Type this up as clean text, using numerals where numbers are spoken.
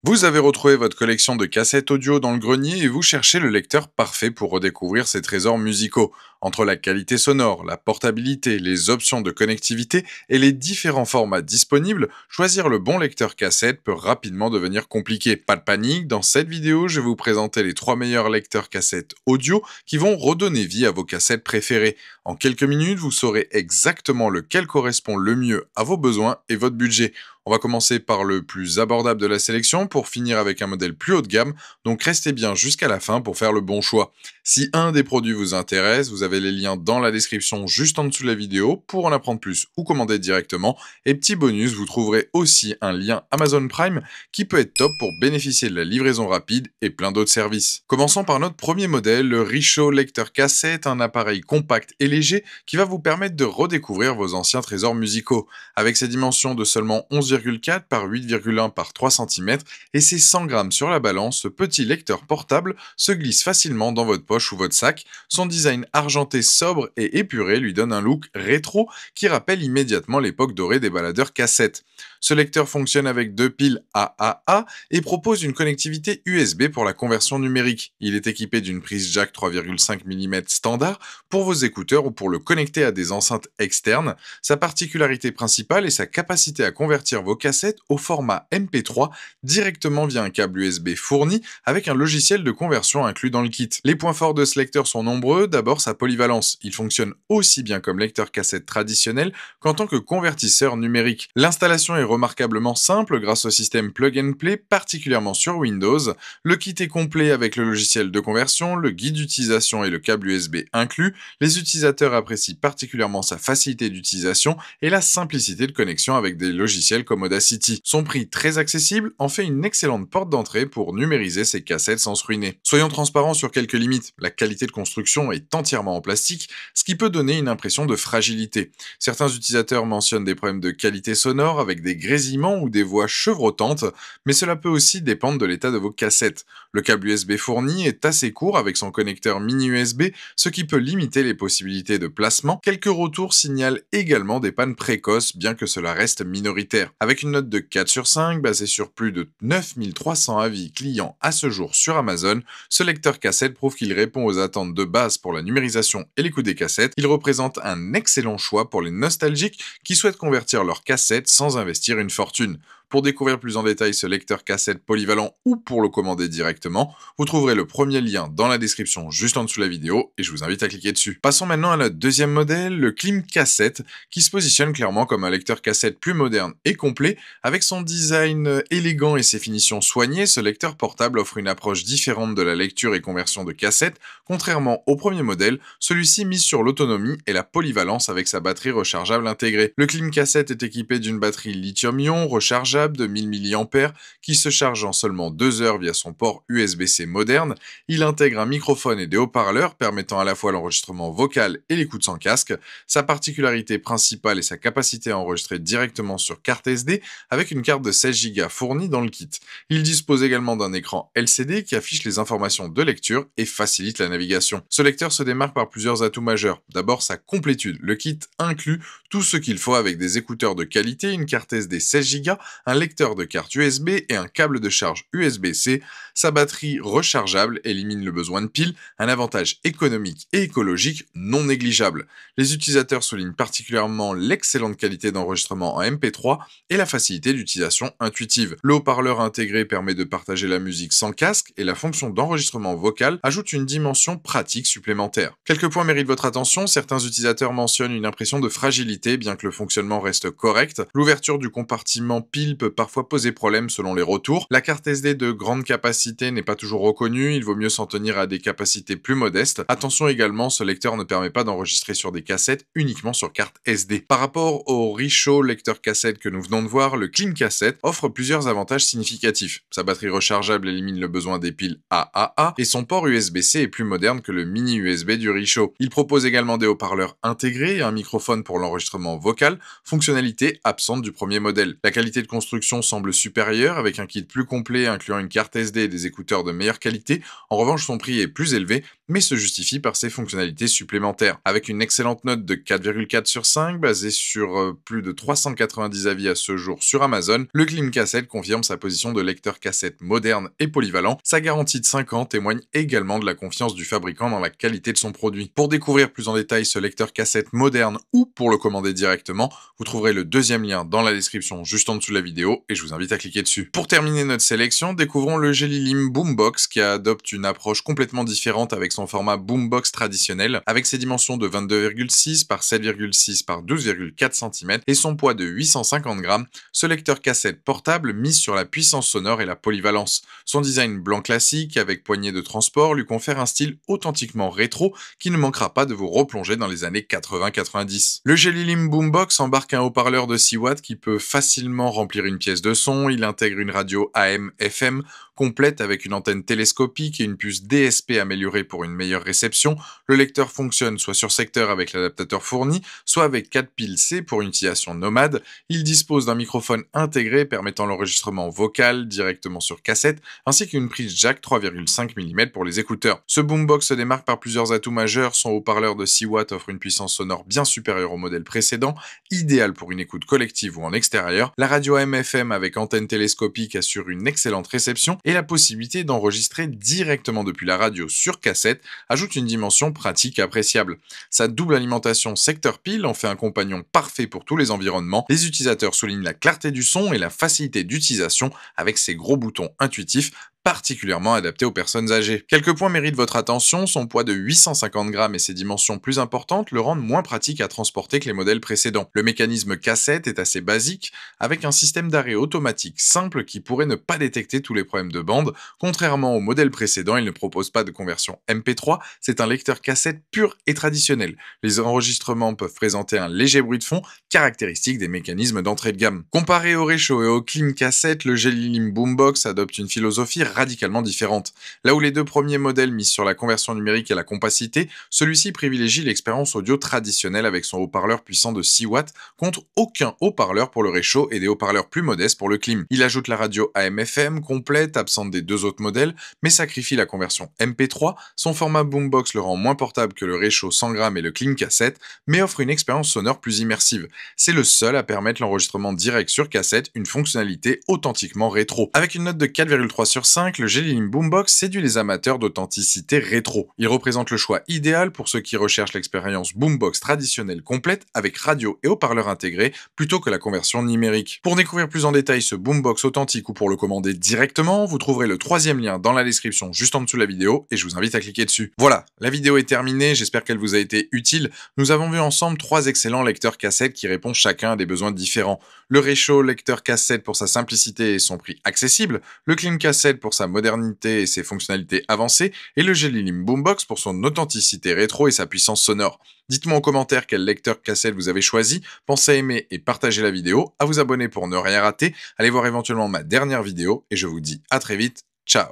Vous avez retrouvé votre collection de cassettes audio dans le grenier et vous cherchez le lecteur parfait pour redécouvrir ces trésors musicaux. Entre la qualité sonore, la portabilité, les options de connectivité et les différents formats disponibles, choisir le bon lecteur cassette peut rapidement devenir compliqué. Pas de panique, dans cette vidéo, je vais vous présenter les 3 meilleurs lecteurs cassettes audio qui vont redonner vie à vos cassettes préférées. En quelques minutes, vous saurez exactement lequel correspond le mieux à vos besoins et votre budget. On va commencer par le plus abordable de la sélection pour finir avec un modèle plus haut de gamme, donc restez bien jusqu'à la fin pour faire le bon choix. Si un des produits vous intéresse, vous avez les liens dans la description juste en dessous de la vidéo pour en apprendre plus ou commander directement. Et petit bonus, vous trouverez aussi un lien Amazon Prime qui peut être top pour bénéficier de la livraison rapide et plein d'autres services. Commençons par notre premier modèle, le Richaud Lecteur Cassette, un appareil compact et léger qui va vous permettre de redécouvrir vos anciens trésors musicaux. Avec ses dimensions de seulement 11,4 par 8,1 par 3 cm et ses 100 grammes sur la balance, ce petit lecteur portable se glisse facilement dans votre poche ou votre sac. Son design argenté sobre et épuré lui donne un look rétro qui rappelle immédiatement l'époque dorée des baladeurs cassettes. Ce lecteur fonctionne avec deux piles AAA et propose une connectivité USB pour la conversion numérique. Il est équipé d'une prise jack 3,5 mm standard pour vos écouteurs ou pour le connecter à des enceintes externes. Sa particularité principale est sa capacité à convertir vos cassettes au format MP3 directement via un câble USB fourni avec un logiciel de conversion inclus dans le kit. Les points forts de ce lecteur sont nombreux. D'abord, sa polyvalence. Il fonctionne aussi bien comme lecteur cassette traditionnel qu'en tant que convertisseur numérique. L'installation est remarquablement simple grâce au système Plug and Play, particulièrement sur Windows. Le kit est complet avec le logiciel de conversion, le guide d'utilisation et le câble USB inclus. Les utilisateurs apprécient particulièrement sa facilité d'utilisation et la simplicité de connexion avec des logiciels comme Audacity. Son prix très accessible en fait une excellente porte d'entrée pour numériser ses cassettes sans se ruiner. Soyons transparents sur quelques limites. La qualité de construction est entièrement en plastique, ce qui peut donner une impression de fragilité. Certains utilisateurs mentionnent des problèmes de qualité sonore avec des grésillements ou des voix chevrotantes, mais cela peut aussi dépendre de l'état de vos cassettes. Le câble USB fourni est assez court avec son connecteur mini USB, ce qui peut limiter les possibilités de placement. Quelques retours signalent également des pannes précoces, bien que cela reste minoritaire. Avec une note de 4 sur 5, basée sur plus de 9300 avis clients à ce jour sur Amazon, ce lecteur cassette prouve qu'il répond aux attentes de base pour la numérisation et l'écoute des cassettes. Il représente un excellent choix pour les nostalgiques qui souhaitent convertir leurs cassettes sans investir une fortune. Pour découvrir plus en détail ce lecteur cassette polyvalent ou pour le commander directement, vous trouverez le premier lien dans la description juste en dessous de la vidéo et je vous invite à cliquer dessus. Passons maintenant à notre deuxième modèle, le Klim Cassette, qui se positionne clairement comme un lecteur cassette plus moderne et complet. Avec son design élégant et ses finitions soignées, ce lecteur portable offre une approche différente de la lecture et conversion de cassettes. Contrairement au premier modèle, celui-ci mise sur l'autonomie et la polyvalence avec sa batterie rechargeable intégrée. Le Klim Cassette est équipé d'une batterie lithium-ion rechargeable de 1000 mAh qui se charge en seulement 2 heures via son port USB-C moderne. Il intègre un microphone et des haut-parleurs permettant à la fois l'enregistrement vocal et l'écoute sans casque. Sa particularité principale est sa capacité à enregistrer directement sur carte SD avec une carte de 16 Go fournie dans le kit. Il dispose également d'un écran LCD qui affiche les informations de lecture et facilite la navigation. Ce lecteur se démarque par plusieurs atouts majeurs. D'abord sa complétude. Le kit inclut tout ce qu'il faut avec des écouteurs de qualité, une carte SD 16 Go, un lecteur de carte USB et un câble de charge USB-C. Sa batterie rechargeable élimine le besoin de piles, un avantage économique et écologique non négligeable. Les utilisateurs soulignent particulièrement l'excellente qualité d'enregistrement en MP3 et la facilité d'utilisation intuitive. Le haut-parleur intégré permet de partager la musique sans casque et la fonction d'enregistrement vocal ajoute une dimension pratique supplémentaire. Quelques points méritent votre attention. Certains utilisateurs mentionnent une impression de fragilité bien que le fonctionnement reste correct. L'ouverture du compartiment pile peut parfois poser problème selon les retours. La carte SD de grande capacité n'est pas toujours reconnue, il vaut mieux s'en tenir à des capacités plus modestes. Attention également, ce lecteur ne permet pas d'enregistrer sur des cassettes, uniquement sur carte SD. Par rapport au Richaud lecteur cassette que nous venons de voir, le Klim Cassette offre plusieurs avantages significatifs. Sa batterie rechargeable élimine le besoin des piles AAA et son port USB-C est plus moderne que le mini USB du Richaud. Il propose également des haut-parleurs intégrés et un microphone pour l'enregistrement vocal, fonctionnalité absente du premier modèle. La qualité de construction semble supérieure avec un kit plus complet incluant une carte SD et des écouteurs de meilleure qualité. En revanche, son prix est plus élevé mais se justifie par ses fonctionnalités supplémentaires. Avec une excellente note de 4,4 sur 5, basée sur plus de 390 avis à ce jour sur Amazon, le Clean Cassette confirme sa position de lecteur cassette moderne et polyvalent. Sa garantie de 5 ans témoigne également de la confiance du fabricant dans la qualité de son produit. Pour découvrir plus en détail ce lecteur cassette moderne ou pour le commander directement, vous trouverez le deuxième lien dans la description juste en dessous de la vidéo et je vous invite à cliquer dessus. Pour terminer notre sélection, découvrons le Jelly Lim Boombox qui adopte une approche complètement différente avec son format Boombox traditionnel, avec ses dimensions de 22,6 par 7,6 par 12,4 cm et son poids de 850 grammes. Ce lecteur cassette portable mise sur la puissance sonore et la polyvalence. Son design blanc classique avec poignée de transport lui confère un style authentiquement rétro qui ne manquera pas de vous replonger dans les années 80-90. Le Jelly Lim Boombox embarque un haut-parleur de 6 watts qui peut facilement remplir une pièce de son. Il intègre une radio AM/FM complète avec une antenne télescopique et une puce DSP améliorée pour une meilleure réception. Le lecteur fonctionne soit sur secteur avec l'adaptateur fourni, soit avec 4 piles C pour une utilisation nomade. Il dispose d'un microphone intégré permettant l'enregistrement vocal directement sur cassette, ainsi qu'une prise jack 3,5 mm pour les écouteurs. Ce boombox se démarque par plusieurs atouts majeurs. Son haut-parleur de 6 watts offre une puissance sonore bien supérieure au modèle précédent, idéal pour une écoute collective ou en extérieur. La radio AM/FM avec antenne télescopique assure une excellente réception et la possibilité d'enregistrer directement depuis la radio sur cassette ajoute une dimension pratique appréciable. Sa double alimentation secteur pile en fait un compagnon parfait pour tous les environnements. Les utilisateurs soulignent la clarté du son et la facilité d'utilisation avec ses gros boutons intuitifs particulièrement adapté aux personnes âgées. Quelques points méritent votre attention, son poids de 850 grammes et ses dimensions plus importantes le rendent moins pratique à transporter que les modèles précédents. Le mécanisme cassette est assez basique, avec un système d'arrêt automatique simple qui pourrait ne pas détecter tous les problèmes de bande. Contrairement au modèle précédent, il ne propose pas de conversion MP3, c'est un lecteur cassette pur et traditionnel. Les enregistrements peuvent présenter un léger bruit de fond, caractéristique des mécanismes d'entrée de gamme. Comparé au Réchaud et au Clean Cassette, le Jelly Lim Boombox adopte une philosophie radicalement différente. Là où les deux premiers modèles misent sur la conversion numérique et la compacité, celui-ci privilégie l'expérience audio traditionnelle avec son haut-parleur puissant de 6 watts contre aucun haut-parleur pour le Réchaud et des haut-parleurs plus modestes pour le Clim. Il ajoute la radio AM/FM complète, absente des deux autres modèles, mais sacrifie la conversion MP3. Son format Boombox le rend moins portable que le Réchaud 100 grammes et le Clean Cassette, mais offre une expérience sonore plus immersive. C'est le seul à permettre l'enregistrement direct sur cassette, une fonctionnalité authentiquement rétro. Avec une note de 4,3 sur 5, le Jelly Lim Boombox séduit les amateurs d'authenticité rétro. Il représente le choix idéal pour ceux qui recherchent l'expérience Boombox traditionnelle complète avec radio et haut-parleur intégrés plutôt que la conversion numérique. Pour découvrir plus en détail ce Boombox authentique ou pour le commander directement, vous trouverez le troisième lien dans la description juste en dessous de la vidéo et je vous invite à cliquer dessus. Voilà, la vidéo est terminée, j'espère qu'elle vous a été utile. Nous avons vu ensemble 3 excellents lecteurs cassettes qui répondent chacun à des besoins différents. Le Réchaud lecteur cassette pour sa simplicité et son prix accessible, le Clean Cassette pour sa modernité et ses fonctionnalités avancées, et le Jelly Lim Boombox pour son authenticité rétro et sa puissance sonore. Dites-moi en commentaire quel lecteur cassette vous avez choisi, pensez à aimer et partager la vidéo, à vous abonner pour ne rien rater, allez voir éventuellement ma dernière vidéo, et je vous dis à très vite, ciao.